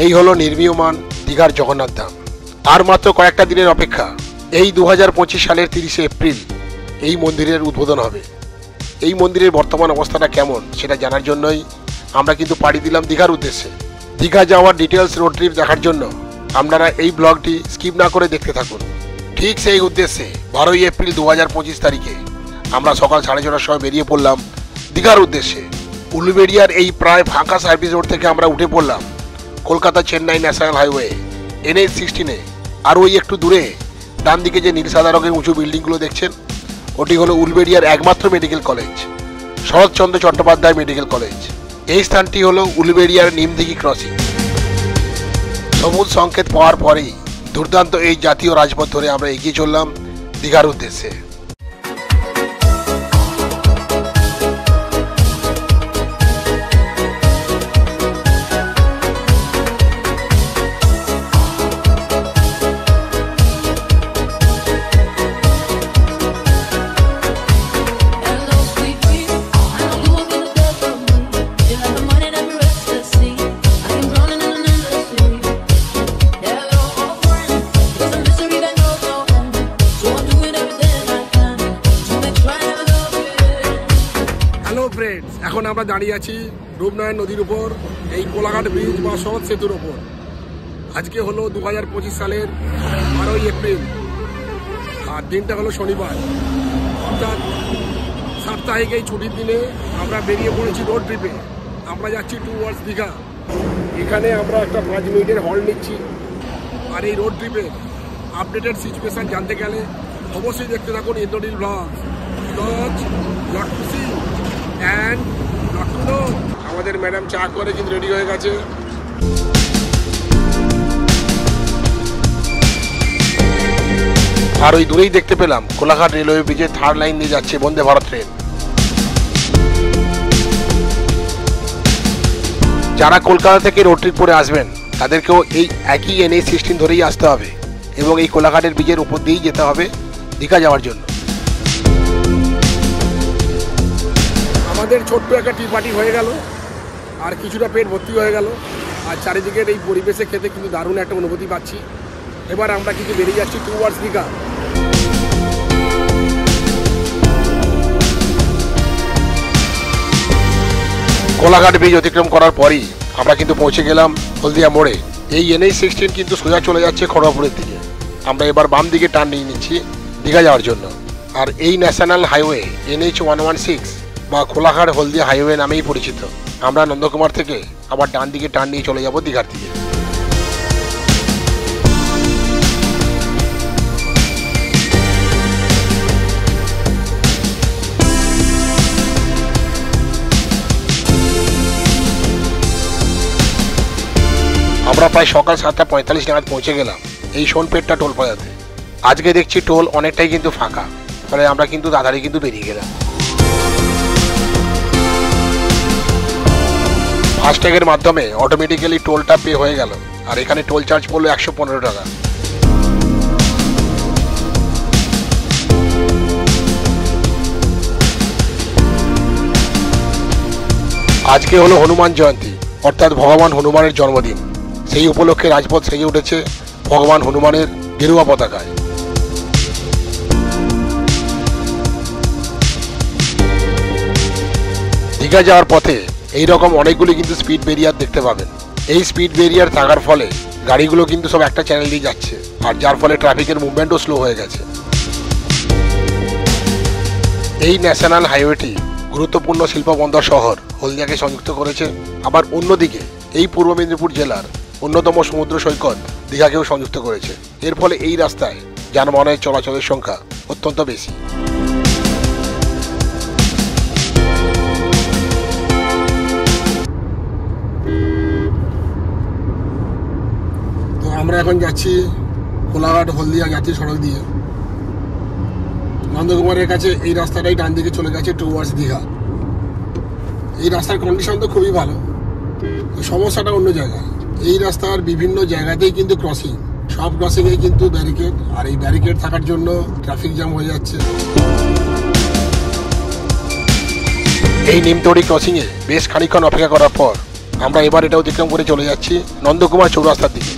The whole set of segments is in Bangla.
এই হলো নির্মীয়মান দীঘার জগন্নাথ ধাম। আর মাত্র কয়েকটা দিনের অপেক্ষা, এই 2025 সালের 30শে এপ্রিল এই মন্দিরের উদ্বোধন হবে। এই মন্দিরের বর্তমান অবস্থাটা কেমন সেটা জানার জন্যই আমরা কিন্তু পাড়ি দিলাম দীঘার উদ্দেশ্যে। দীঘা যাওয়ার ডিটেলস রোড ট্রিপ দেখার জন্য আপনারা এই ব্লগটি স্কিপ না করে দেখতে থাকুন। ঠিক সেই উদ্দেশ্যে 12ই এপ্রিল 2025 তারিখে আমরা সকাল 6:30টার সময় বেরিয়ে পড়লাম দীঘার উদ্দেশ্যে। উলুবেড়িয়ার এই প্রায় ফাঁকা সার্ভিস রোড থেকে আমরা উঠে পড়লাম কলকাতা চেন্নাই ন্যাশনাল হাইওয়ে NH-16-এ। আর ওই একটু দূরে ডান দিকে যে নীল সাদা রঙের উঁচু বিল্ডিংগুলো দেখছেন, ওটি হলো উলুবেড়িয়ার একমাত্র medical college, Sarat Chandra Chattopadhyay medical college. এই স্থানটি হলো উলুবেড়িয়ার নিমদিঘি ক্রসিং। সবুজ সংকেত পাওয়ার পরেই দুর্দান্ত এই জাতীয় রাজপথ ধরে আমরা এগিয়ে চললাম দীঘার উদ্দেশ্যে। এখন আমরা দাঁড়িয়ে আছি রূপনারায়ণ নদীর উপর, এই কোলাঘাট ব্রিজ বা শরৎ সেতুর ওপর। আজকে হলো 2025 সালের 12ই এপ্রিল, আর দিনটা হলো শনিবার, অর্থাৎ সাপ্তাহিক এই ছুটির দিনে আমরা বেরিয়ে পড়েছি রোড ট্রিপে। আমরা যাচ্ছি টুয়ার্ডস দীঘা। এখানে আমরা একটা 5 মিনিটের হল্ট নিচ্ছি। আর এই রোড ট্রিপে আপডেটেড সিচুয়েশন জানতে গেলে অবশ্যই দেখতে থাকুন ইন্দ্রনীল ব্লগ। আমাদের ম্যাডাম চা করে কিন্তু রেডি হয়ে গেছে। আর ওই দূরেই দেখতে পেলাম কোলাঘাট রেলওয়ে ব্রিজের 3rd লাইন দিয়ে যাচ্ছে বন্দে ভারত ট্রেন। যারা কলকাতা থেকে রোড ট্রিপ করে আসবেন তাদেরকেও এই একই NH-16 ধরেই আসতে হবে এবং এই কোলাঘাটের ব্রিজের উপর দিয়েই যেতে হবে দীঘা যাওয়ার জন্য। আমাদের ছোট্ট একটা টি পার্টি হয়ে গেল, আর কিছুটা পেট ভর্তি হয়ে গেল, আর চারিদিকের এই পরিবেশে খেতে কিন্তু দারুণ একটা অনুভূতি পাচ্ছি। এবার আমরা কিন্তু বেরিয়ে যাচ্ছি টুয়ার্ডস দীঘা। কোলাঘাট ব্রিজ অতিক্রম করার পরই আমরা কিন্তু পৌঁছে গেলাম হলদিয়া মোড়ে। এই NH-16 কিন্তু সোজা চলে যাচ্ছে খড়গপুরের দিকে। আমরা এবার বাম দিকে টার্ন নিয়ে নিচ্ছি দীঘা যাওয়ার জন্য। আর এই ন্যাশনাল হাইওয়ে NH-116 বা কোলাঘাট হলদিয়া হাইওয়ে নামেই পরিচিত। আমরা নন্দকুমার থেকে আবার ডান দিকে টার্ন নিয়ে চলে যাব দীঘার দিকে। আমরা প্রায় সকাল 7:45 নাগাদ পৌঁছে গেলাম এই সোনপেটটা টোল প্লাজাতে। আজকে দেখছি টোল অনেকটাই কিন্তু ফাঁকা, ফলে আমরা কিন্তু তাড়াতাড়ি কিন্তু বেরিয়ে গেলাম। ফাস্ট্যাগের মাধ্যমে অটোমেটিক্যালি টোলটা পে হয়ে গেল, আর এখানে টোল চার্জ পড়লো 115 টাকা। আজকে হলো হনুমান জয়ন্তী, অর্থাৎ ভগবান হনুমানের জন্মদিন। সেই উপলক্ষে রাজপথ সেজে উঠেছে ভগবান হনুমানের গেরুয়া পতাকায়। দীঘা যাওয়ার পথে এইরকম অনেকগুলি কিন্তু স্পিড ব্যারিয়ার দেখতে পাবেন। এই স্পিড ব্যারিয়ার থাকার ফলে গাড়িগুলো কিন্তু সব একটা চ্যানেল দিয়ে যাচ্ছে, আর যার ফলে ট্রাফিকের মুভমেন্টও স্লো হয়ে গেছে। এই ন্যাশনাল হাইওয়েটি গুরুত্বপূর্ণ শিল্পবন্দর শহর হলদিয়াকে সংযুক্ত করেছে। আবার অন্যদিকে এই পূর্ব মেদিনীপুর জেলার অন্যতম সমুদ্র সৈকত দীঘাকেও সংযুক্ত করেছে। এর ফলে এই রাস্তায় যানবাহনের চলাচলের সংখ্যা অত্যন্ত বেশি। তো আমরা এখন যাচ্ছি কোলাঘাট হলদিয়া জাতীয় সড়ক দিয়ে নন্দকুমারের কাছে। এই রাস্তাটাই ডান দিকে চলে গেছে টুয়ার্ডস দীঘা। এই রাস্তার কন্ডিশন তো খুবই ভালো, সমস্যাটা অন্য জায়গায়। এই রাস্তার বিভিন্ন জায়গাতেই কিন্তু ক্রসিং, সব ক্রসিংয়ে কিন্তু ব্যারিকেড, আর এই ব্যারিকেড থাকার জন্য ট্রাফিক জ্যাম হয়ে যাচ্ছে। এই নিমতড়ি ক্রসিংয়ে বেশ খানিকক্ষণ অপেক্ষা করার পর আমরা এবার এটা অতিক্রম করে চলে যাচ্ছি নন্দকুমার চৌরাস্তার দিকে।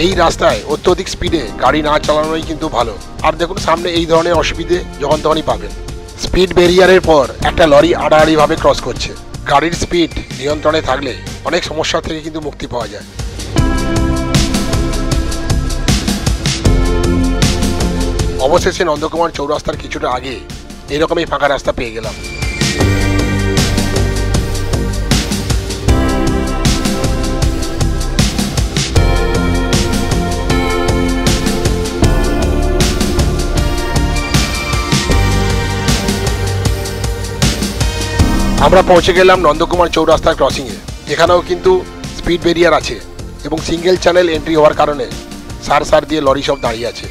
এই রাস্তায় অত্যধিক স্পিডে গাড়ি না চালানোই কিন্তু ভালো। আর দেখুন সামনে এই ধরনের অসুবিধে যখন তখনই পাবেন। স্পিড ব্যারিয়ারের পর একটা লরি আড়াআড়িভাবে ক্রস করছে। গাড়ির স্পিড নিয়ন্ত্রণে থাকলে অনেক সমস্যা থেকে কিন্তু মুক্তি পাওয়া যায়। অবশেষে নন্দকুমার চৌরাস্তার কিছুটা আগে এরকমই ফাঁকা রাস্তা পেয়ে গেলাম। আমরা পৌঁছে গেলাম নন্দকুমার চৌরাস্তার ক্রসিংয়ে। এখানেও কিন্তু স্পিড ব্যারিয়ার আছে এবং সিঙ্গেল চ্যানেল এন্ট্রি হওয়ার কারণে সার দিয়ে লরি সব দাঁড়িয়ে আছে।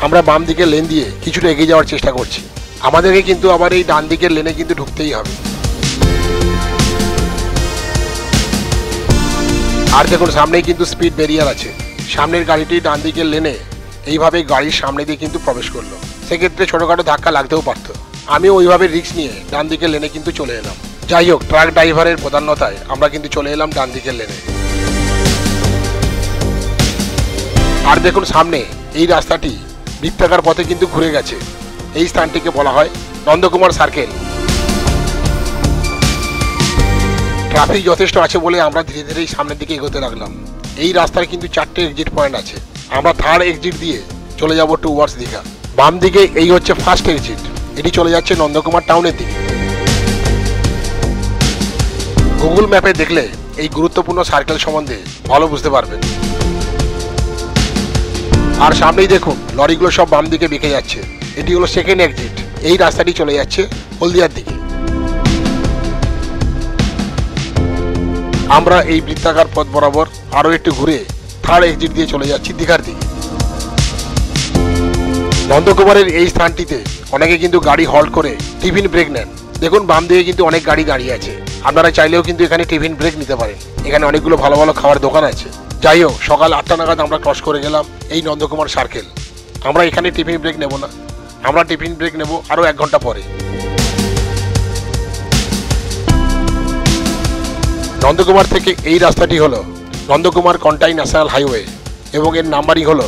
আমরা বাম দিকের লেন দিয়ে কিছুটা এগিয়ে যাওয়ার চেষ্টা করছি। আমাদেরকে কিন্তু আবার এই ডান দিকের লেনে কিন্তু ঢুকতেই হবে। আর দেখুন সামনেই কিন্তু স্পিড ব্যারিয়ার আছে। সামনের গাড়িটি ডান দিকের লেনে এইভাবে গাড়ির সামনে দিয়ে কিন্তু প্রবেশ করলো। সেক্ষেত্রে ছোটোখাটো ধাক্কা লাগতেও পারতো। আমিও ওইভাবে রিস্ক নিয়ে ডান দিকের লেনে কিন্তু চলে এলাম। যাই হোক, ট্রাক ড্রাইভারের প্রধানতায় আমরা কিন্তু চলে এলাম ডান দিকের লেনে। আর দেখুন সামনে এই রাস্তাটি বৃত্তাকার পথে কিন্তু ঘুরে গেছে। এই স্থানটিকে বলা হয় নন্দকুমার সার্কেল। ট্রাফিক যথেষ্ট আছে বলে আমরা ধীরে ধীরে সামনের দিকে এগোতে লাগলাম। এই রাস্তার কিন্তু 4টে এক্সিট পয়েন্ট আছে। আমরা থার্ড এক্সিট দিয়ে চলে যাব টুয়ার্ডস দীঘা। বাম দিকে এই হচ্ছে ফার্স্ট এক্সিট, এটি চলে যাচ্ছে নন্দকুমার টাউনের দিকে। গুগল ম্যাপে দেখলে এই গুরুত্বপূর্ণ সার্কেল সম্বন্ধে ভালো বুঝতে পারবেন। আর সামনেই দেখুন লরিগুলো সব বাম দিকে বেঁকে যাচ্ছে। এটি হলো সেকেন্ড এক্সিট। এই রাস্তাটি চলে যাচ্ছে হলদিয়ার দিকে। আমরা এই বৃত্তাকার পথ বরাবর আরও একটু ঘুরে থার্ড এক্সিট দিয়ে চলে যাচ্ছি দীঘার দিকে। নন্দকুমারের এই স্থানটিতে অনেকে কিন্তু গাড়ি হল্ট করে টিফিন ব্রেক নেন। দেখুন বাম দিকে কিন্তু অনেক গাড়ি দাঁড়িয়ে আছে। আপনারা চাইলেও কিন্তু এখানে টিফিন ব্রেক নিতে পারেন। এখানে অনেকগুলো ভালো ভালো খাওয়ার দোকান আছে। যাই হোক, সকাল 8টা নাগাদ আমরা ক্রস করে গেলাম এই নন্দকুমার সার্কেল। আমরা এখানে টিফিন ব্রেক নেব না, আমরা টিফিন ব্রেক নেব আরও 1 ঘন্টা পরে। নন্দকুমার থেকে এই রাস্তাটি হলো নন্দকুমার কন্টাই ন্যাশনাল হাইওয়ে এবং এর নাম্বারিং হলো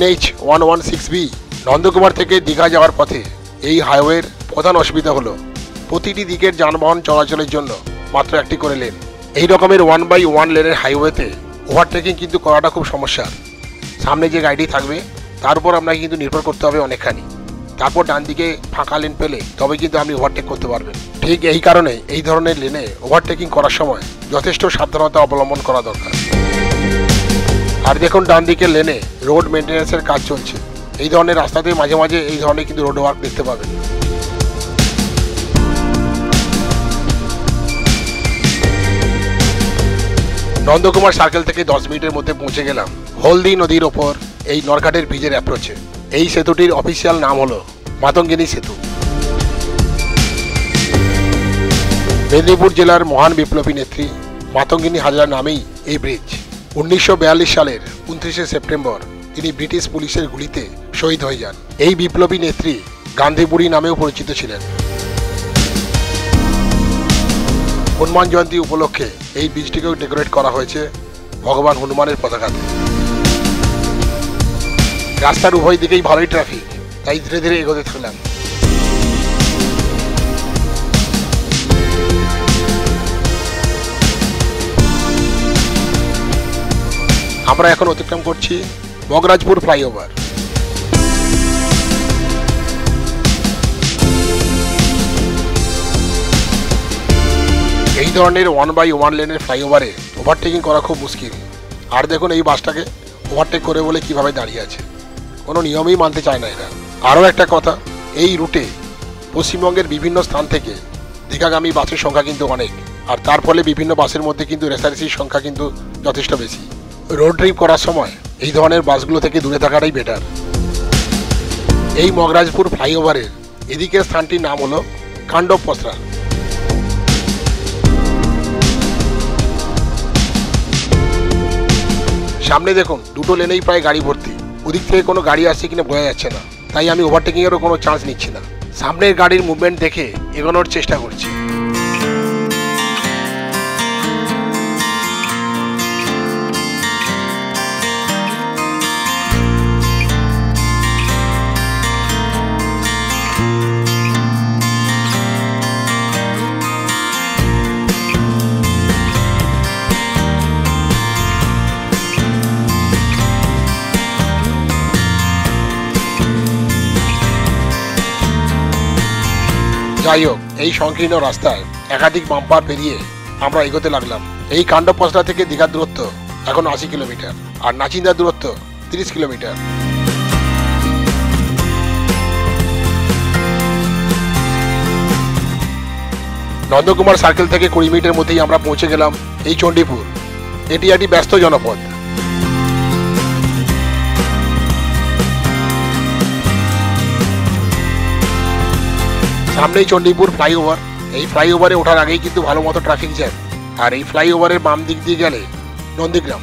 NH 116B। নন্দকুমার থেকে দীঘা যাওয়ার পথে এই হাইওয়ের প্রধান অসুবিধা হলো প্রতিটি দিকের যানবাহন চলাচলের জন্য মাত্র একটি করে লেন। এই রকমের 1/1 লেনের হাইওয়েতে ওভারটেকিং কিন্তু করাটা খুব সমস্যার। সামনে যে গাড়িটি থাকবে তার উপর আপনাকে কিন্তু নির্ভর করতে হবে অনেকখানি। তারপর ডান দিকে ফাঁকা লেন পেলে তবে কিন্তু আপনি ওভারটেক করতে পারবেন। ঠিক এই কারণে এই ধরনের লেনে ওভারটেকিং করার সময় যথেষ্ট সাবধানতা অবলম্বন করা দরকার। আর দেখুন ডান দিকের লেনে রোড মেনটেন্যান্সের কাজ চলছে। এই ধরনের রাস্তাতে মাঝে মাঝে এই ধরনের কিন্তু রোড ওয়ার্ক দেখতে পাবেন। নন্দকুমার সার্কেল থেকে 10 মিনিটের মধ্যে পৌঁছে গেলাম হলদি নদীর ওপর এই নরঘাটের ব্রিজের অ্যাপ্রোচে। এই সেতুটির অফিসিয়াল নাম হলো মাতঙ্গিনী সেতু। মেদিনীপুর জেলার মহান বিপ্লবী নেত্রী মাতঙ্গিনী হাজরা নামেই এই ব্রিজ। 1942 সালের 29শে সেপ্টেম্বর তিনি ব্রিটিশ পুলিশের গুলিতে শহীদ হয়ে যান। এই বিপ্লবী নেত্রী গান্ধী বুড়ি নামেও পরিচিত ছিলেন। হনুমান জয়ন্তী উপলক্ষে এই ব্রিজটিকেও ডেকোরেট করা হয়েছে ভগবান হনুমানের পতাকাতে। রাস্তার উভয় দিকেই ভালোই ট্রাফিক, তাই ধীরে ধীরে এগোতে থাকলাম। আমরা এখন অতিক্রম করছি মগরাজপুর ফ্লাইওভার। এই ধরনের 1/1 লেনের ফ্লাইওভারে ওভারটেকিং করা খুব মুশকিল। আর দেখুন এই বাসটাকে ওভারটেক করে বলে কিভাবে দাঁড়িয়ে আছে, কোনো নিয়মই মানতে চায় না এরা। আরও একটা কথা, এই রুটে পশ্চিমবঙ্গের বিভিন্ন স্থান থেকে দীঘাগামী বাসের সংখ্যা কিন্তু অনেক। আর তার ফলে বিভিন্ন বাসের মধ্যে কিন্তু রেসারেসির সংখ্যা কিন্তু যথেষ্ট বেশি। রোড ট্রিপ করার সময় এই ধরনের বাসগুলো থেকে দূরে থাকাটাই বেটার। এই মগরাজপুর ফ্লাইওভারের এদিকের স্থানটির নাম হলো কাণ্ডব পসরা। সামনে দেখুন দুটো লেনেই প্রায় গাড়ি ভর্তি। ওদিক থেকে কোনো গাড়ি আসছে কিনা বোঝা যাচ্ছে না। তাই আমি ওভারটেকিংয়েরও কোনো চান্স নিচ্ছি না। সামনের গাড়ির মুভমেন্ট দেখে এগোনোর চেষ্টা করছি। যাই হোক, এই সংকীর্ণ রাস্তায় একাধিক বাম্পার পেরিয়ে আমরা এগোতে লাগলাম। এই কাণ্ডপসরা থেকে দীঘার দূরত্ব এখন 80 কিলোমিটার আর নাচিন্দার দূরত্ব 30 কিলোমিটার। নন্দকুমার সার্কেল থেকে 20 মিনিটের মধ্যেই আমরা পৌঁছে গেলাম এই চণ্ডীপুর। এটি একটি ব্যস্ত জনপদ। সামনেই চণ্ডীপুর ফ্লাইওভার। এই ফ্লাইওভারে ওঠার আগেই কিন্তু ভালো মতো ট্রাফিক জ্যাম। আর এই ফ্লাইওভারের বাম দিক দিয়ে গেলে নন্দীগ্রাম।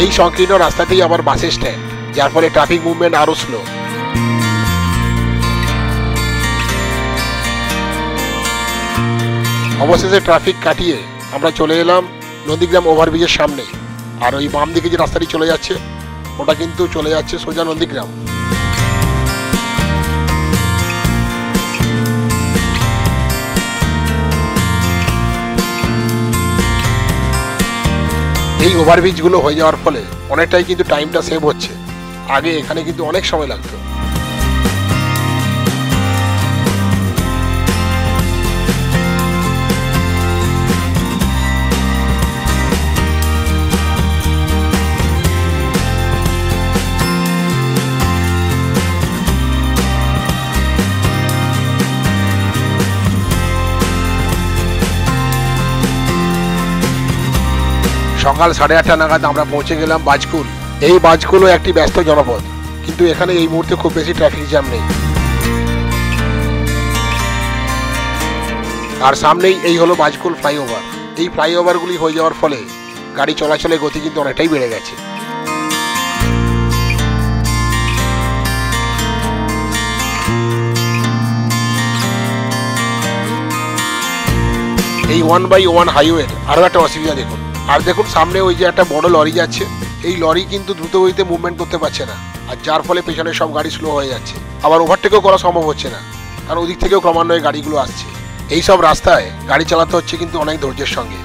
এই সংকীর্ণ রাস্তাতেই আবার বাসের স্ট্যান্ড, যার ফলে ট্রাফিক মুভমেন্ট আরো স্লো। অবশেষে ট্রাফিক কাটিয়ে আমরা চলে এলাম নন্দীগ্রাম ওভারব্রিজের সামনে। আর ওই বাম দিকে যে রাস্তাটি চলে যাচ্ছে ওটা কিন্তু চলে যাচ্ছে সোজা নন্দীগ্রাম। এই ওভারব্রিজগুলো হয়ে যাওয়ার ফলে অনেকটাই কিন্তু টাইমটা সেভ হচ্ছে। আগে এখানে কিন্তু অনেক সময় লাগতো। সকাল 8:30 নাগাদ আমরা পৌঁছে গেলাম বাজকুল। এই বাজকুলও একটি ব্যস্ত জনপদ, কিন্তু এখানে এই মুহূর্তে খুব বেশি ট্রাফিক জ্যাম নেই। আর সামনেই এই হলো বাজকুল ফ্লাইওভার। এই ফ্লাইওভারগুলি হয়ে যাওয়ার ফলে গাড়ি চলাচলের গতি কিন্তু অনেকটাই বেড়ে গেছে। এই 1/1 হাইওয়ের আরো একটা অসুবিধা দেখুন। আর দেখুন সামনে ওই যে একটা বড় লরি যাচ্ছে, এই লরি কিন্তু দ্রুত গতিতে মুভমেন্ট করতে পারছে না। আর যার ফলে পেছনে সব গাড়ি স্লো হয়ে যাচ্ছে। আবার ওভারটেকও করা সম্ভব হচ্ছে না, কারণ ওদিক থেকেও ক্রমান্বয়ে গাড়িগুলো আসছে। এই সব রাস্তায় গাড়ি চালাতে হচ্ছে কিন্তু অনেক ধৈর্যের সঙ্গে।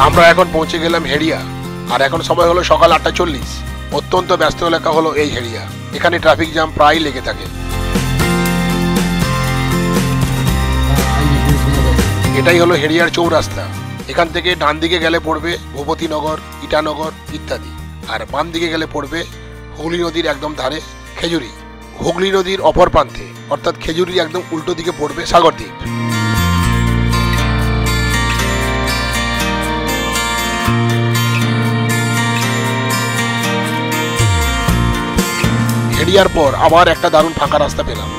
আমরা এখন পৌঁছে গেলাম হেড়িয়া। আর এখন সময় হলো সকাল 8:40। অত্যন্ত ব্যস্ত এলাকা হলো এই হেড়িয়া। এখানে ট্রাফিক জ্যাম প্রায় লেগে থাকে। এটাই হলো হেড়িয়ার চৌরাস্তা। এখান থেকে ডান দিকে গেলে পড়বে ভূপতিনগর, ইটানগর ইত্যাদি। আর বাম দিকে গেলে পড়বে হুগলি নদীর একদম ধারে খেজুরি। হুগলি নদীর অপর প্রান্তে অর্থাৎ খেজুরির একদম উল্টো দিকে পড়বে সাগরদ্বীপ। হেড়িয়ার পর আবার একটা দারুণ ফাঁকা রাস্তা পেলাম।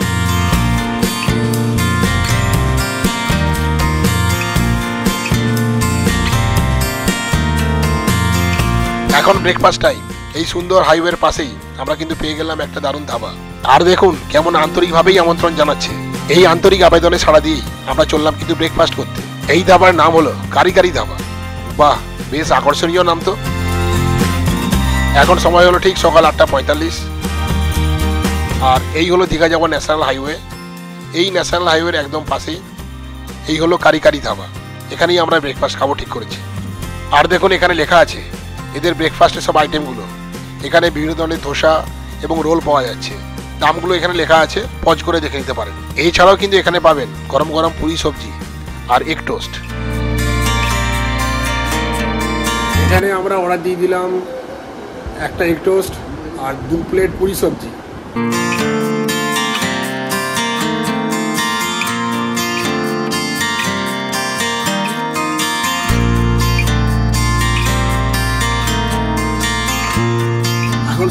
এখন ব্রেকফাস্ট টাইম। এই সুন্দর হাইওয়ের পাশেই আমরা কিন্তু পেয়ে গেলাম একটা দারুণ ধাবা। আর দেখুন কেমন আন্তরিকভাবেই আমন্ত্রণ জানাচ্ছে। এই আন্তরিক আবেদনে সাড়া দিয়ে আমরা চললাম কিন্তু ব্রেকফাস্ট করতে। এই ধাবার নাম হলো কারিকারি ধাবা। বাহ, বেশ আকর্ষণীয় নাম তো। এখন সময় হলো ঠিক সকাল 8:45। আর এই হলো দীঘা যাওয়া ন্যাশনাল হাইওয়ে। এই ন্যাশনাল হাইওয়ের একদম পাশেই এই হলো কারিকারি ধাবা। এখানেই আমরা ব্রেকফাস্ট খাবো ঠিক করেছি। আর দেখুন এখানে লেখা আছে এদের ব্রেকফাস্টের সব আইটেমগুলো। এখানে বিভিন্ন ধরনের ধোসা এবং রোল পাওয়া যাচ্ছে। দামগুলো এখানে লেখা আছে, পজ করে দেখে নিতে পারেন। এছাড়াও কিন্তু এখানে পাবেন গরম গরম পুরি সবজি আর এগ টোস্ট। এখানে আমরা অর্ডার দিয়ে দিলাম একটা এগ টোস্ট আর 2 প্লেট পুরি সবজি।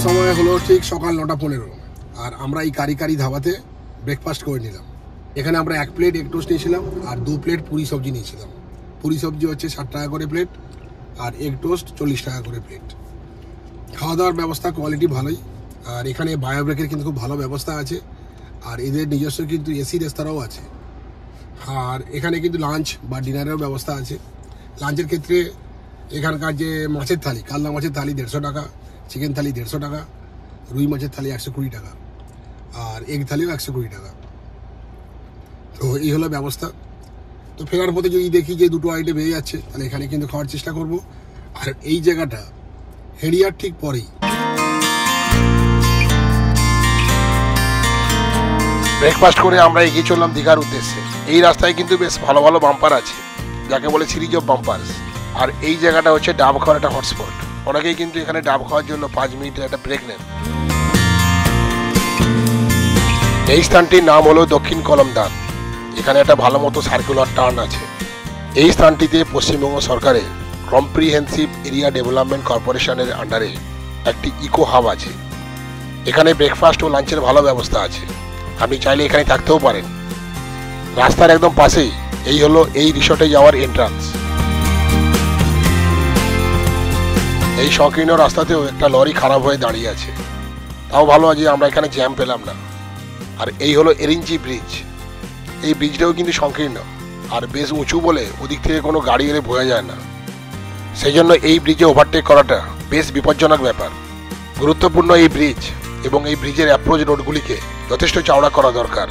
সময় হলো ঠিক সকাল 9:15, আর আমরা এই কারি ধাবাতে ব্রেকফাস্ট করে নিলাম। এখানে আমরা 1 প্লেট এগ টোস্ট নিয়েছিলাম আর 2 প্লেট পুরি সবজি নিয়েছিলাম। পুরি সবজি হচ্ছে 60 টাকা করে প্লেট আর এগ টোস্ট 40 টাকা করে প্লেট। খাওয়া দাওয়ার ব্যবস্থা কোয়ালিটি ভালোই, আর এখানে বায়ো ব্রেকের কিন্তু খুব ভালো ব্যবস্থা আছে, আর এদের নিজস্ব কিন্তু এসি রেস্তোরাঁও আছে। আর এখানে কিন্তু লাঞ্চ বা ডিনারেরও ব্যবস্থা আছে। লাঞ্চের ক্ষেত্রে এখানকার যে মাছের থালি, কাতলা মাছের থালি 150 টাকা, চিকেন থালি 150 টাকা, রুই মাছের থালি 120 টাকা, আর এগ থালিও 120 টাকা। তো এই হলো ব্যবস্থা। তো ফেরার পথে যদি দেখি যে দুটো আইটেম বেড়ে যাচ্ছে, তাহলে এখানে কিন্তু খাওয়ার চেষ্টা করব। আর এই জায়গাটা হেরিয়ার ঠিক পরেই। ব্রেকফাস্ট করে আমরা এগিয়ে চললাম দীঘার উদ্দেশ্যে। এই রাস্তায় কিন্তু বেশ ভালো ভালো বাম্পার আছে, যাকে বলে সিরিজ অফ বাম্পার্স। আর এই জায়গাটা হচ্ছে ডাব খাওয়ার একটা হটস্পট। অনেকেই কিন্তু এখানে ডাব খাওয়ার জন্য 5 মিনিটের একটা ব্রেক নেন। এই স্থানটির নাম হলো দক্ষিণ কলমদান। এখানে একটা ভালো মতো সার্কুলার টার্ন আছে। এই স্থানটিতে পশ্চিমবঙ্গ সরকারের কম্প্রিহেন্সিভ এরিয়া ডেভেলপমেন্ট কর্পোরেশনের আন্ডারে একটি ইকো হাব আছে। এখানে ব্রেকফাস্ট ও লাঞ্চের ভালো ব্যবস্থা আছে, আপনি চাইলে এখানে থাকতেও পারেন। রাস্তার একদম পাশেই এই হলো এই রিসর্টে যাওয়ার এন্ট্রান্স। এই সংকীর্ণ রাস্তাতেও একটা লরি খারাপ হয়ে দাঁড়িয়ে আছে, তাও ভালো আছে আমরা এখানে জ্যাম পেলাম না। আর এই হলো এরিঞ্চি ব্রিজ। এই ব্রিজটাও কিন্তু সংকীর্ণ আর বেশ উঁচু বলে ওদিক থেকে কোনো গাড়ি এলে বোঝা যায় না। সেই জন্য এই ব্রিজে ওভারটেক করাটা বেশ বিপজ্জনক ব্যাপার। গুরুত্বপূর্ণ এই ব্রিজ এবং এই ব্রিজের অ্যাপ্রোচ রোডগুলিকে যথেষ্ট চওড়া করা দরকার,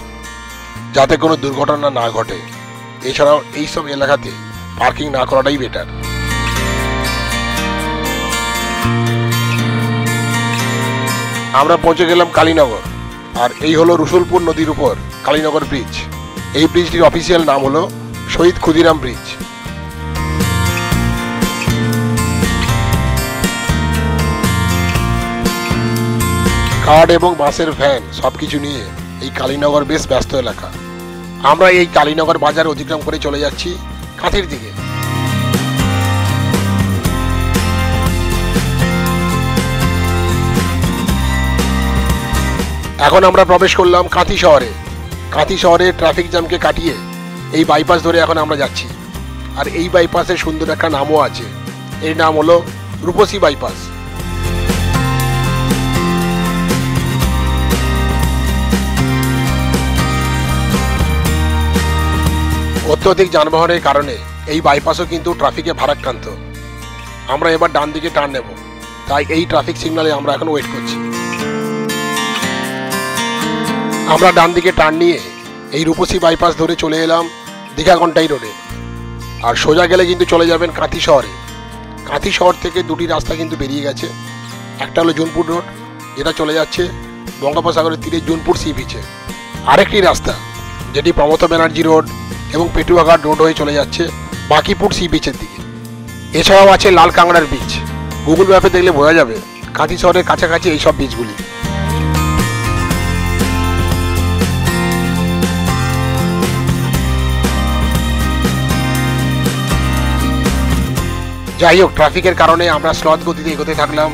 যাতে কোনো দুর্ঘটনা না ঘটে। এছাড়াও এইসব এলাকাতে পার্কিং না করাটাই বেটার। আমরা পৌঁছে গেলাম কালীনগর, আর এই হলো রসুলপুর নদীর উপর কালীনগর ব্রিজ। এই ব্রিজটির অফিসিয়াল নাম হলো শহীদ ক্ষুদিরাম ব্রিজ। কার্ড এবং বাসের ভ্যান সবকিছু নিয়ে এই কালীনগর বেশ ব্যস্ত এলাকা। আমরা এই কালীনগর বাজার অতিক্রম করে চলে যাচ্ছি কাঁথির দিকে। এখন আমরা প্রবেশ করলাম কাঁথি শহরে। কাঁথি শহরে ট্রাফিক জ্যামকে কাটিয়ে এই বাইপাস ধরে এখন আমরা যাচ্ছি। আর এই বাইপাসের সুন্দর একটা নামও আছে, এর নাম হলো রূপসী বাইপাস। অত্যধিক যানবাহনের কারণে এই বাইপাসও কিন্তু ট্রাফিকে ভারাক্রান্ত। আমরা এবার ডান দিকে টার্ন নেব, তাই এই ট্রাফিক সিগন্যালে আমরা এখন ওয়েট করছি। আমরা ডান দিকে টার্ন নিয়ে এই রূপসী বাইপাস ধরে চলে এলাম দীঘাকন্টাই রোডে। আর সোজা গেলে কিন্তু চলে যাবেন কাঁথি শহরে। কাঁথি শহর থেকে দুটি রাস্তা কিন্তু বেরিয়ে গেছে। একটা হলো জুনপুর রোড, যেটা চলে যাচ্ছে বঙ্গোপসাগরের তীরে জুনপুর সি বিচে। আরেকটি রাস্তা যেটি প্রমথ ব্যানার্জি রোড এবং পেটুয়াঘাট রোড হয়ে চলে যাচ্ছে বাঁকিপুর সি বিচের দিকে। এছাড়াও আছে লাল কাংড়ার বিচ। গুগল ম্যাপে দেখলে বোঝা যাবে কাঁথি শহরের কাছাকাছি এইসব বিচগুলি। যাই হোক, ট্রাফিকের কারণে আমরা স্লথ গতিতে এগোতে থাকলাম।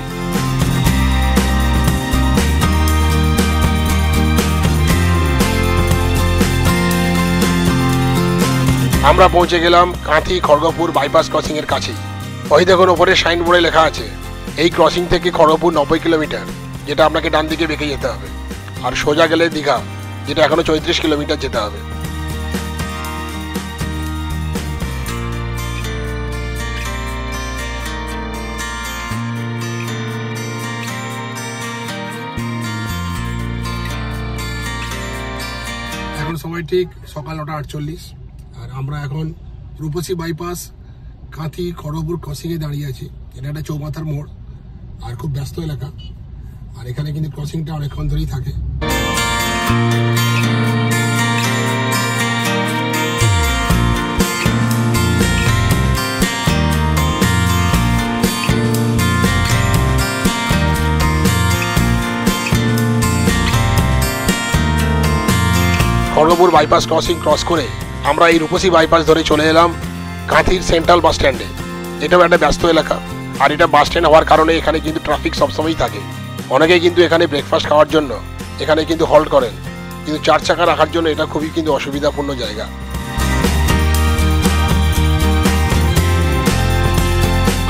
আমরা পৌঁছে গেলাম কাঁথি খড়গপুর বাইপাস ক্রসিং এর কাছে। ওই দেখুন ওপরে সাইনবোর্ডে লেখা আছে এই ক্রসিং থেকে খড়গপুর 90 কিলোমিটার, যেটা আপনাকে ডান দিকে বেঁকে যেতে হবে। আর সোজা গেলে দীঘা, যেটা এখনো 34 কিলোমিটার যেতে হবে। এখন সময় ঠিক সকাল 9:48, আর আমরা এখন রূপসী বাইপাস কাঁথি খড়গপুর ক্রসিংয়ে দাঁড়িয়ে আছি। এটা একটা চৌমাথার মোড় আর খুব ব্যস্ত এলাকা, আর এখানে কিন্তু ক্রসিংটা অনেকক্ষণ ধরেই থাকে। খড়গপুর বাইপাস ক্রসিং ক্রস করে আমরা এই রূপসী বাইপাস ধরে চলে এলাম কাঁথির সেন্ট্রাল বাস স্ট্যান্ডে। এটাও একটা ব্যস্ত এলাকা, আর এটা বাস স্ট্যান্ড হওয়ার কারণে এখানে কিন্তু ট্রাফিক সবসময়ই থাকে। অনেকেই কিন্তু এখানে ব্রেকফাস্ট খাওয়ার জন্য এখানে কিন্তু হল্ট করেন, কিন্তু 4 চাকা রাখার জন্য এটা খুবই কিন্তু অসুবিধাপূর্ণ জায়গা।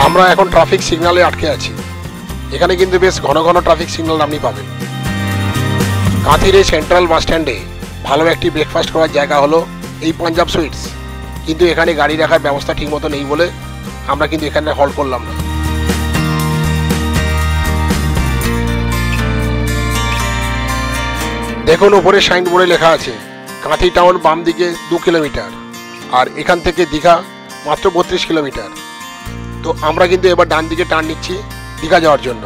আমরা এখন ট্রাফিক সিগন্যালে আটকে আছি। এখানে কিন্তু বেশ ঘন ঘন ট্রাফিক সিগন্যাল আপনি পাবেন। কাঁথির এই সেন্ট্রাল বাস স্ট্যান্ডে ভালো একটি ব্রেকফাস্ট করার জায়গা হলো এই পাঞ্জাব সুইটস, কিন্তু এখানে গাড়ি রাখার ব্যবস্থা ঠিকমতো নেই বলে আমরা কিন্তু এখানে হল্ট করলাম না। দেখুন উপরে সাইনবোর্ডে লেখা আছে কাঁথি টাউন বাম দিকে 2 কিলোমিটার, আর এখান থেকে দীঘা মাত্র 32 কিলোমিটার। তো আমরা কিন্তু এবার ডান দিকে টার্ন নিচ্ছি দীঘা যাওয়ার জন্য,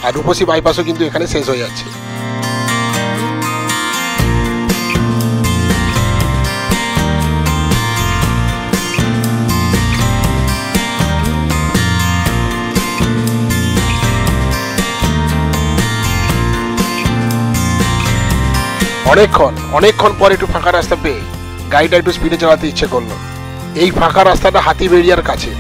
আর রূপসী বাইপাসও কিন্তু এখানে শেষ হয়ে যাচ্ছে। অনেকক্ষণ পর একটু ফাঁকা রাস্তা পেয়ে গাড়িটা একটু স্পিডে চালাতে ইচ্ছে করলো। এই ফাঁকা রাস্তাটা হাতিবেড়িয়ার কাছে।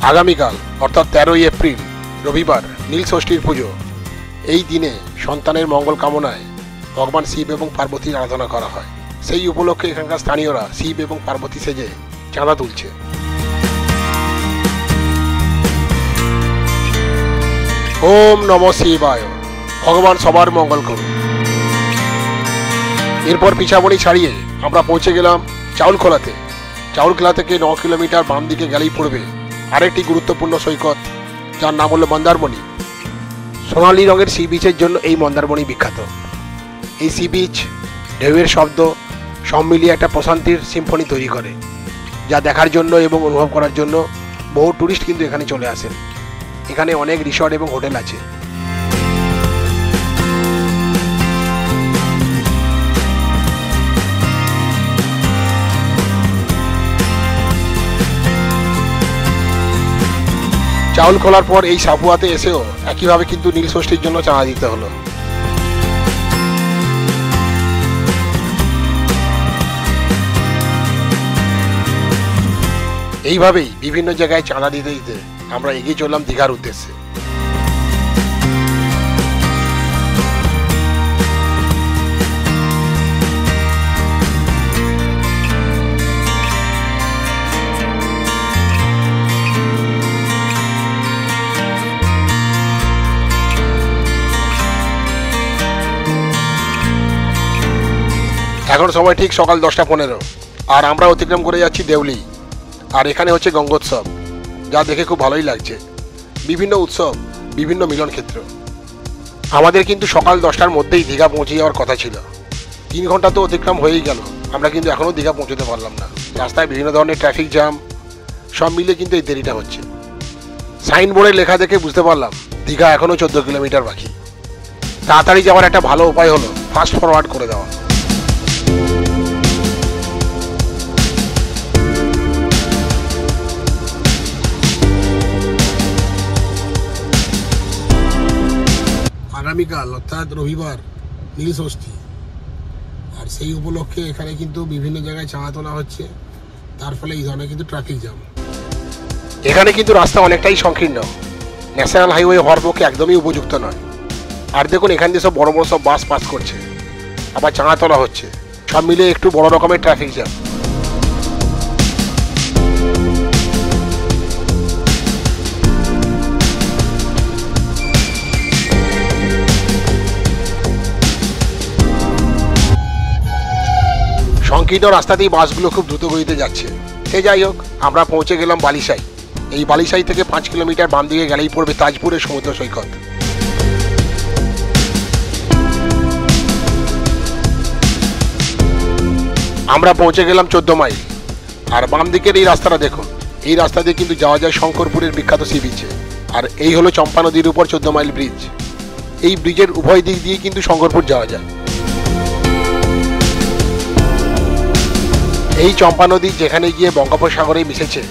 আগামীকাল অর্থাৎ 13ই এপ্রিল রবিবার নীল ষষ্ঠীর পুজো। এই দিনে সন্তানের মঙ্গল কামনায় ভগবান শিব এবং পার্বতীর আরাধনা করা হয়। সেই উপলক্ষে এখানকার স্থানীয়রা শিব এবং পার্বতী সেজে চাঁদা তুলছে। ওম নমঃ শিবায়। ভগবান সবার মঙ্গল করুন। এরপর পিছাবনি ছাড়িয়ে আমরা পৌঁছে গেলাম চাউলখোলাতে। চাউলখোলা থেকে 9 কিলোমিটার বাম দিকে গেলেই পড়বে আরেকটি গুরুত্বপূর্ণ সৈকত, যার নাম হলো মন্দারমণি। সোনালী রঙের সি বিচের জন্য এই মন্দারমণি বিখ্যাত। এই সি বিচ ঢেউয়ের শব্দ সব মিলিয়ে একটা প্রশান্তির সিম্ফনি তৈরি করে, যা দেখার জন্য এবং অনুভব করার জন্য বহু টুরিস্ট কিন্তু এখানে চলে আসেন। এখানে অনেক রিসর্ট এবং হোটেল আছে। চাউল খোলার পর এই সাপুয়াতে এসেও একইভাবে কিন্তু নীল ষষ্ঠীর জন্য চাঁদা দিতে হলো। এইভাবেই বিভিন্ন জায়গায় চাঁদা দিতে দিতে আমরা এগিয়ে চললাম দীঘার উদ্দেশ্যে। এখন সময় ঠিক সকাল 10:15, আর আমরা অতিক্রম করে যাচ্ছি দেউলি। আর এখানে হচ্ছে গঙ্গোৎসব, যা দেখে খুব ভালোই লাগছে। বিভিন্ন উৎসব, বিভিন্ন মিলন ক্ষেত্র। আমাদের কিন্তু সকাল 10টার মধ্যেই দীঘা পৌঁছে যাওয়ার কথা ছিল। 3 ঘন্টা তো অতিক্রম হয়েই গেল, আমরা কিন্তু এখনও দীঘা পৌঁছতে পারলাম না। রাস্তায় বিভিন্ন ধরনের ট্রাফিক জ্যাম, সব মিলে কিন্তু এই দেরিটা হচ্ছে। সাইনবোর্ডে লেখা দেখে বুঝতে পারলাম দীঘা এখনও 14 কিলোমিটার বাকি। তাড়াতাড়ি যাওয়ার একটা ভালো উপায় হলো ফাস্ট ফরওয়ার্ড করে দেওয়া। আগামীকাল অর্থাৎ রবিবার নীল ষষ্ঠী, আর সেই উপলক্ষে এখানে কিন্তু বিভিন্ন জায়গায় চাঁদা তোলা হচ্ছে। তার ফলে এই ধরনের কিন্তু ট্রাফিক জ্যাম। এখানে কিন্তু রাস্তা অনেকটাই সংকীর্ণ, ন্যাশনাল হাইওয়ে হওয়ার পক্ষে একদমই উপযুক্ত নয়। আর দেখুন এখান দিয়ে সব বড় বড় সব বাস পাস করছে, আবার চাঁদা তোলা হচ্ছে, সব মিলে একটু বড় রকমের ট্রাফিক জ্যাম। সংকীর্ণ রাস্তাতেই বাসগুলো খুব দ্রুত গতিতে যাচ্ছে। সে যাই হোক, আমরা পৌঁছে গেলাম বালিসাই। এই বালিসাই থেকে 5 কিলোমিটার বাম দিকে গেলেই পড়বে তাজপুরের সমুদ্র সৈকত। আমরা পৌঁছে গেলাম 14 মাইল। আর বাম দিকের এই রাস্তাটা দেখুন, এই রাস্তা দিয়ে কিন্তু যাওয়া যায় শঙ্করপুরের বিখ্যাত সি বিচে। আর এই হলো চম্পা নদীর উপর 14 মাইল ব্রিজ। এই ব্রিজের উভয় দিক দিয়ে কিন্তু শঙ্করপুর যাওয়া যায়। এই চম্পা নদী যেখানে গিয়ে বঙ্গোপসাগরে মিশেছে,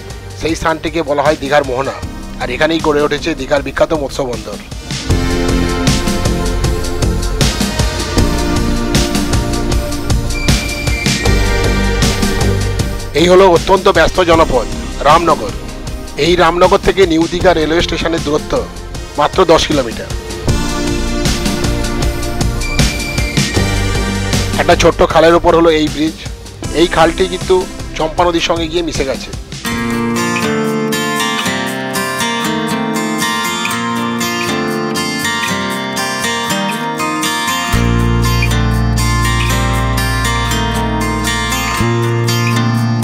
সেই স্থানটিকে বলা হয় দীঘার মোহনা। আর এখানেই গড়ে উঠেছে দীঘার বিখ্যাত মৎস্য বন্দর। এই হলো অত্যন্ত ব্যস্ত জনপদ রামনগর। এই রামনগর থেকে নিউ দীঘা রেলওয়ে স্টেশনের দূরত্ব মাত্র 10 কিলোমিটার। একটা ছোট্ট খালের উপর হলো এই ব্রিজ। এই খালটি কিন্তু চম্পা নদীর সঙ্গে গিয়ে মিশে গেছে।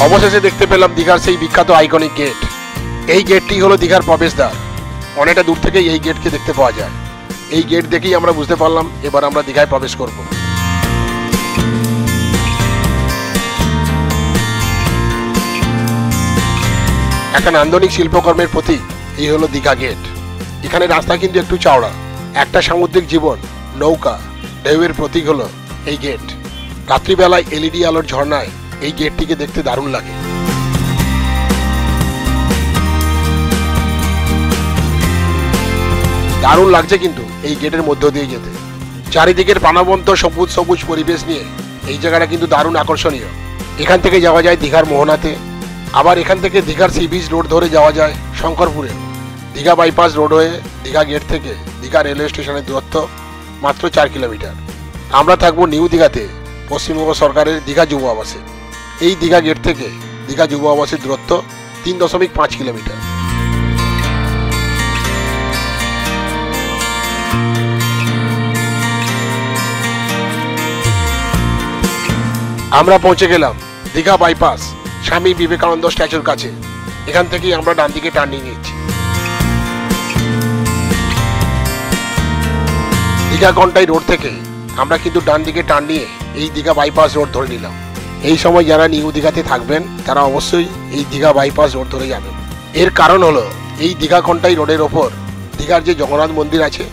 অবশেষে দেখতে পেলাম দীঘার সেই বিখ্যাত আইকনিক গেট। এই গেটটি হলো দীঘার প্রবেশদ্বার। অনেকটা দূর থেকেই এই গেটকে দেখতে পাওয়া যায়। এই গেট দেখেই আমরা বুঝতে পারলাম এবার আমরা দীঘায় প্রবেশ করব। একটা নান্দনিক শিল্পকর্মের প্রতীক এই হলো দীঘা গেট। এখানে রাস্তা কিন্তু একটু চওড়া। একটা সামুদ্রিক জীবন, নৌকা, ঢেউয়ের প্রতীক হলো এই গেট। রাত্রিবেলায় এলইডি আলোর ঝর্ণায় এই গেটটিকে দেখতে দারুণ লাগে। দারুণ লাগছে কিন্তু এই গেটের মধ্য দিয়ে যেতে। চারিদিকের প্রাণবন্ত সবুজ সবুজ পরিবেশ নিয়ে এই জায়গাটা কিন্তু দারুণ আকর্ষণীয়। এখান থেকে যাওয়া যায় দীঘার মোহনাতে, আবার এখান থেকে দীঘার সি বিচ রোড ধরে যাওয়া যায় শঙ্করপুরে। দীঘা বাইপাস রোড হয়ে দীঘা গেট থেকে দীঘা রেলওয়ে স্টেশনের দূরত্ব মাত্র 4 কিলোমিটার। আমরা থাকবো নিউ দীঘাতে, পশ্চিমবঙ্গ সরকারের দীঘা যুব আবাসে। এই দীঘা গেট থেকে দীঘা যুব আবাসের দূরত্ব 3.5 কিলোমিটার। আমরা পৌঁছে গেলাম দীঘা বাইপাস স্বামী বিবেকানন্দ স্ট্যাচুর কাছে। এখান থেকেই আমরা ডান দিকে টার্নিং নিচ্ছি। দীঘা কন্টাই রোড থেকে আমরা কিন্তু ডান দিকে টার্ন নিয়ে এই দীঘা বাইপাস রোড ধরে নিলাম। এই সময় যারা নিউ দীঘাতে থাকবেন তারা অবশ্যই এই দীঘা বাইপাস রোড ধরে যাবেন। এর কারণ হলো এই দীঘা কন্টাই রোডের ওপর দীঘার যে জগন্নাথ মন্দির আছে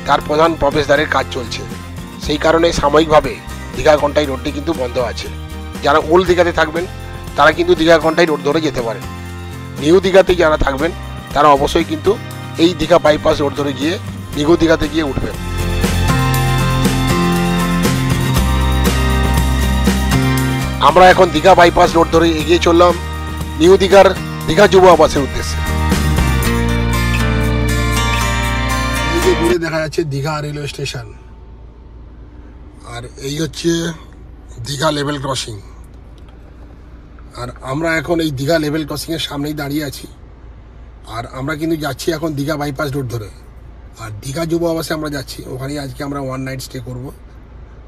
তার প্রধান প্রবেশদ্বারের কাজ চলছে। সেই কারণে সাময়িকভাবে দীঘা কন্টাই রোডটি কিন্তু বন্ধ আছে। যারা ওল্ড দীঘাতে থাকবেন তারা কিন্তু দীঘা কন্টাই রোড ধরে যেতে পারেন। নিউ দীঘাতে যারা থাকবেন তারা অবশ্যই কিন্তু এই দীঘা বাইপাস রোড ধরে গিয়ে নিউ দীঘাতে গিয়ে উঠবেন। আমরা এখন দীঘা বাইপাস রোড ধরে এগিয়ে চললাম নিউ দীঘার দীঘা যুব আবাসের উদ্দেশ্যে। দূরে দেখা যাচ্ছে দীঘা রেলওয়ে স্টেশন, আর এই হচ্ছে দীঘা লেভেল ক্রসিং। আর আমরা এখন এই দীঘা লেভেল ক্রসিং এর সামনেই দাঁড়িয়ে আছি। আর আমরা কিন্তু যাচ্ছি এখন দীঘা বাইপাস রোড ধরে। আর দীঘা যুব আবাসে আমরা যাচ্ছি, ওখানেই আজকে আমরা 1 নাইট স্টে করব।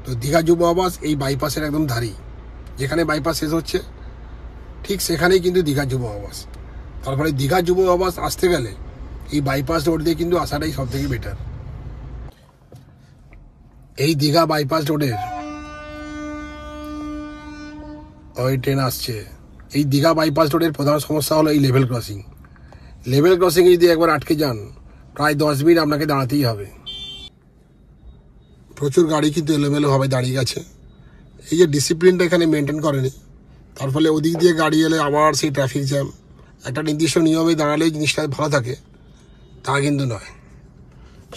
তো দীঘা যুব আবাস এই বাইপাসের একদম ধারেই, যেখানে বাইপাস শেষ হচ্ছে ঠিক সেখানেই কিন্তু দীঘা যুব আবাস। তারপরে দীঘা যুব আবাস আসতে গেলে এই বাইপাস রোড দিয়ে কিন্তু আসাটাই সব থেকে বেটার। এই দীঘা বাইপাস রোডের ওই ট্রেন আসছে। এই দীঘা বাইপাস রোডের প্রধান সমস্যা হলো এই লেভেল ক্রসিং। লেভেল ক্রসিংয়ে যদি একবার আটকে যান প্রায় 10 মিনিট আপনাকে দাঁড়াতেই হবে। প্রচুর গাড়ি কিন্তু এলোমেলোভাবে দাঁড়িয়ে গেছে। এই যে ডিসিপ্লিনটা এখানে মেনটেন করেনি, তার ফলে ওদিক দিয়ে গাড়ি এলে আবার সেই ট্রাফিক জ্যাম। একটা নির্দিষ্ট নিয়মে দাঁড়ালেই জিনিসটা ভালো থাকে তা কিন্তু নয়।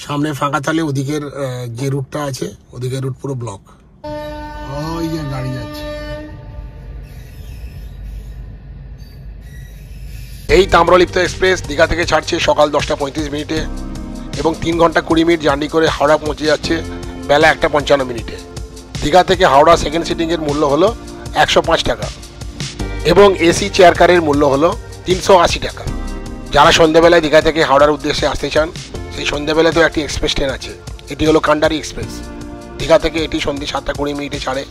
সামনে ফাঁকা থাকলে ওদিকের যে রুটটা আছে ওদিকের রুট পুরো ব্লক। ওই যে গাড়ি যাচ্ছে। এই তাম্রলিপ্ত এক্সপ্রেস দীঘা থেকে ছাড়ছে সকাল 10:35 এবং 3 ঘন্টা 20 মিনিট জার্নি করে হাওড়া পৌঁছে যাচ্ছে বেলা 1:55। দীঘা থেকে হাওড়া সেকেন্ড সিটিংয়ের মূল্য হলো 105 টাকা এবং এসি চেয়ার কারের মূল্য হলো 380 টাকা। যারা সন্ধ্যাবেলায় দীঘা থেকে হাওড়ার উদ্দেশ্যে আসতে চান সেই সন্ধ্যাবেলায় তো একটি এক্সপ্রেস ট্রেন আছে, এটি হলো কান্ডারি এক্সপ্রেস। দীঘা থেকে এটি সন্ধ্যে 7:20 ছাড়ে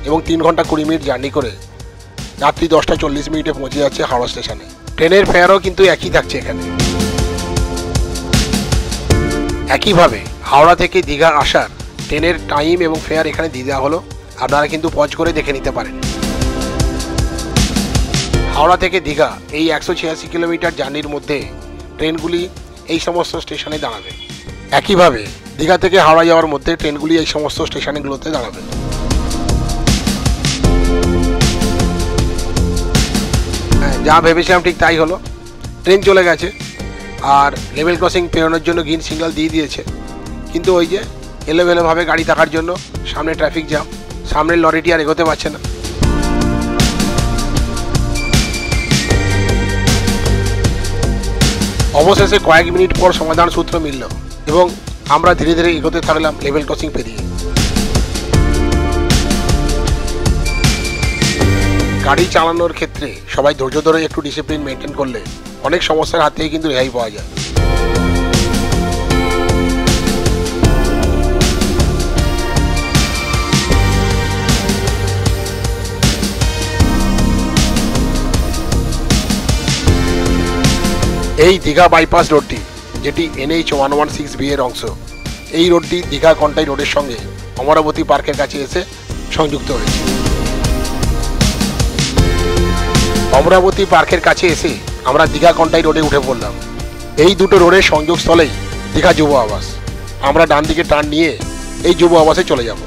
এবং 3 ঘন্টা 20 মিনিট জার্নি করে রাত্রি 10:40 পৌঁছে যাচ্ছে হাওড়া স্টেশনে। ট্রেনের ফেয়ারও কিন্তু একই থাকছে এখানে। একইভাবে হাওড়া থেকে দীঘা আসার ট্রেনের টাইম এবং ফেয়ার এখানে দিয়ে দেওয়া হলো, আপনারা কিন্তু পজ করে দেখে নিতে পারেন। হাওড়া থেকে দীঘা এই 186 কিলোমিটার জার্নির মধ্যে ট্রেনগুলি এই সমস্ত স্টেশনে দাঁড়াবে। একইভাবে দীঘা থেকে হাওড়া যাওয়ার মধ্যে ট্রেনগুলি এই সমস্ত স্টেশনগুলোতে দাঁড়াবে। যা ভেবেছিলাম ঠিক তাই হলো, ট্রেন চলে গেছে আর লেভেল ক্রসিং পেরোনোর জন্য গ্রিন সিগন্যাল দিয়ে দিয়েছে, কিন্তু ওই যে এলোমেলোভাবে গাড়ি থাকার জন্য সামনে ট্রাফিক জ্যাম, সামনের লরিটি আর এগোতে পারছে না। অবশেষে কয়েক মিনিট পর সমাধান সূত্র মিলল এবং আমরা ধীরে ধীরে এগোতে থাকলাম লেভেল ক্রসিং পেরিয়ে। গাড়ি চালানোর ক্ষেত্রে সবাই ধৈর্য ধরে একটু ডিসিপ্লিন মেনটেন করলে অনেক সমস্যার হাত থেকে কিন্তু রেহাই পাওয়া যায়। এই দীঘা বাইপাস রোডটি, যেটি NH 116B এর অংশ, এই রোডটি দীঘা কন্টাই রোডের সঙ্গে অমরাবতী পার্কের কাছে এসে সংযুক্ত হয়েছে। অমরাবতী পার্কের কাছে এসে আমরা দীঘা কন্টাই রোডে উঠে পড়লাম। এই দুটো রোডের সংযোগস্থলেই দীঘা যুব আবাস। আমরা ডান দিকে টার্ন নিয়ে এই যুব আবাসে চলে যাব।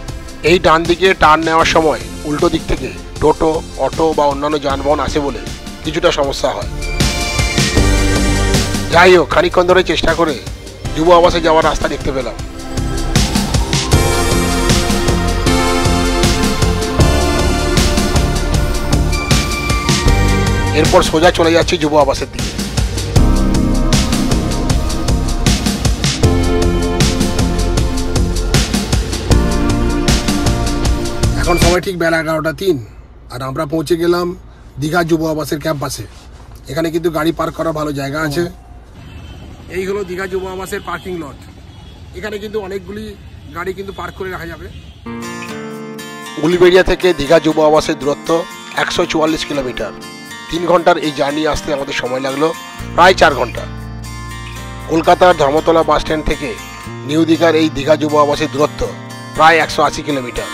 এই ডান দিকে টার্ন নেওয়ার সময় উল্টো দিক থেকে টোটো, অটো বা অন্যান্য যানবাহন আসে বলে কিছুটা সমস্যা হয়। যাই হোক, খানিকক্ষণ ধরে চেষ্টা করে যুব আবাসে যাওয়ার রাস্তা দেখতে পেলাম। এরপর সোজা চলে যাচ্ছি যুব আবাসের দিকে। এখন সময় ঠিক বেলা 11:03 আর আমরা পৌঁছে গেলাম দীঘা যুব আবাসের ক্যাম্পাসে। এখানে কিন্তু গাড়ি পার্ক করার ভালো জায়গা আছে। এই হলো দীঘা যুব আবাসের পার্কিং লট। এখানে কিন্তু অনেকগুলি গাড়ি কিন্তু পার্ক করে রাখা যাবে। উলবেড়িয়া থেকে দীঘা যুব আবাসের দূরত্ব 144 কিলোমিটার। 3 ঘন্টার এই জার্নি আসতে আমাদের সময় লাগলো প্রায় 4 ঘন্টা। কলকাতার ধর্মতলা বাস স্ট্যান্ড থেকে নিউ দীঘার এই দীঘা যুব আবাসের দূরত্ব প্রায় 180 কিলোমিটার।